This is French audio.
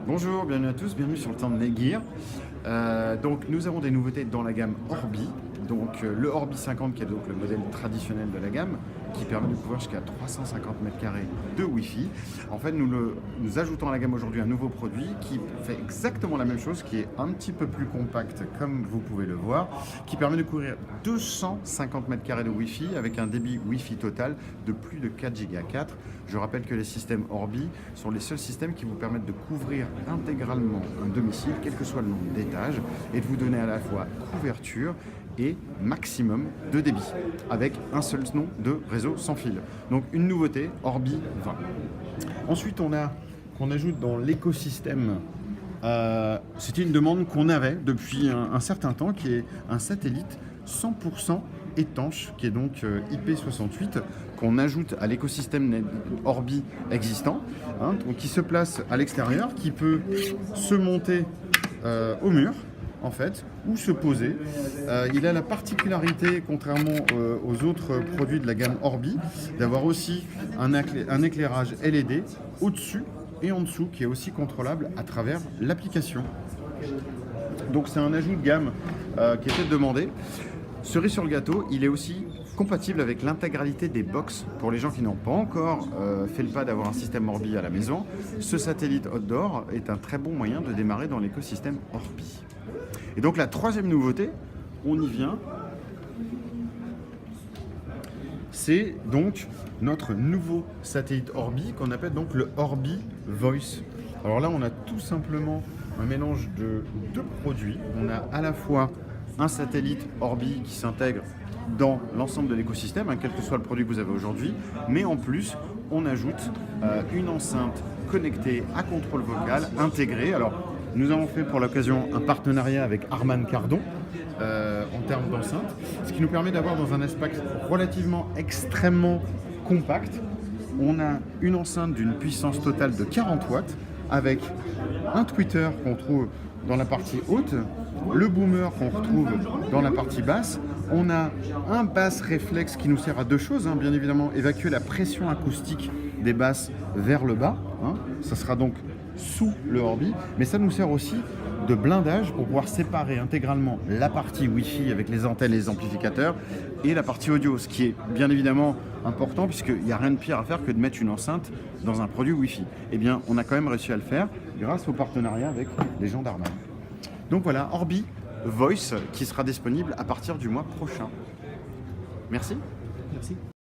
Bonjour, bienvenue à tous, bienvenue sur le temps de Netgear. Donc nous avons des nouveautés dans la gamme Orbi. Donc le Orbi 50 qui est donc le modèle traditionnel de la gamme, qui permet de couvrir jusqu'à 350 m² de Wi-Fi. En fait, nous ajoutons à la gamme aujourd'hui un nouveau produit qui fait exactement la même chose, qui est un petit peu plus compact, comme vous pouvez le voir, qui permet de couvrir 250 m² de Wi-Fi avec un débit Wi-Fi total de plus de 4 Go 4. Je rappelle que les systèmes Orbi sont les seuls systèmes qui vous permettent de couvrir intégralement un domicile, quel que soit le nombre d'étages, et de vous donner à la fois couverture et maximum de débit, avec un seul nom de réseau sans fil. Donc une nouveauté, Orbi 20. Ensuite, qu'on ajoute dans l'écosystème, c'était une demande qu'on avait depuis un certain temps, qui est un satellite 100% étanche, qui est donc IP68, qu'on ajoute à l'écosystème Orbi existant, donc qui se place à l'extérieur, qui peut se monter au mur, en fait, ou se poser. Il a la particularité, contrairement aux autres produits de la gamme Orbi, d'avoir aussi un éclairage LED au-dessus et en dessous, qui est aussi contrôlable à travers l'application. Donc c'est un ajout de gamme qui était demandé. Cerise sur le gâteau, il est aussi compatible avec l'intégralité des box. Pour les gens qui n'ont pas encore fait le pas d'avoir un système Orbi à la maison, ce satellite outdoor est un très bon moyen de démarrer dans l'écosystème Orbi. Et donc la troisième nouveauté, on y vient, c'est donc notre nouveau satellite Orbi qu'on appelle donc le Orbi Voice. Alors là, on a tout simplement un mélange de deux produits. On a à la fois un satellite Orbi qui s'intègre dans l'ensemble de l'écosystème, quel que soit le produit que vous avez aujourd'hui, mais en plus, on ajoute une enceinte connectée à contrôle vocal intégrée. Alors, nous avons fait pour l'occasion un partenariat avec Harman Kardon en termes d'enceinte, ce qui nous permet d'avoir dans un espace relativement extrêmement compact. On a une enceinte d'une puissance totale de 40 watts avec un tweeter qu'on trouve dans la partie haute, le boomer qu'on retrouve dans la partie basse. On a un basse réflexe qui nous sert à deux choses, bien évidemment, évacuer la pression acoustique des basses vers le bas. Ça sera donc sous le Orbi, mais ça nous sert aussi de blindage pour pouvoir séparer intégralement la partie Wi-Fi avec les antennes et les amplificateurs et la partie audio, ce qui est bien évidemment important puisqu'il n'y a rien de pire à faire que de mettre une enceinte dans un produit Wi-Fi. Eh bien, on a quand même réussi à le faire grâce au partenariat avec les gens d'Harman. Donc voilà, Orbi Voice qui sera disponible à partir du mois prochain. Merci. Merci.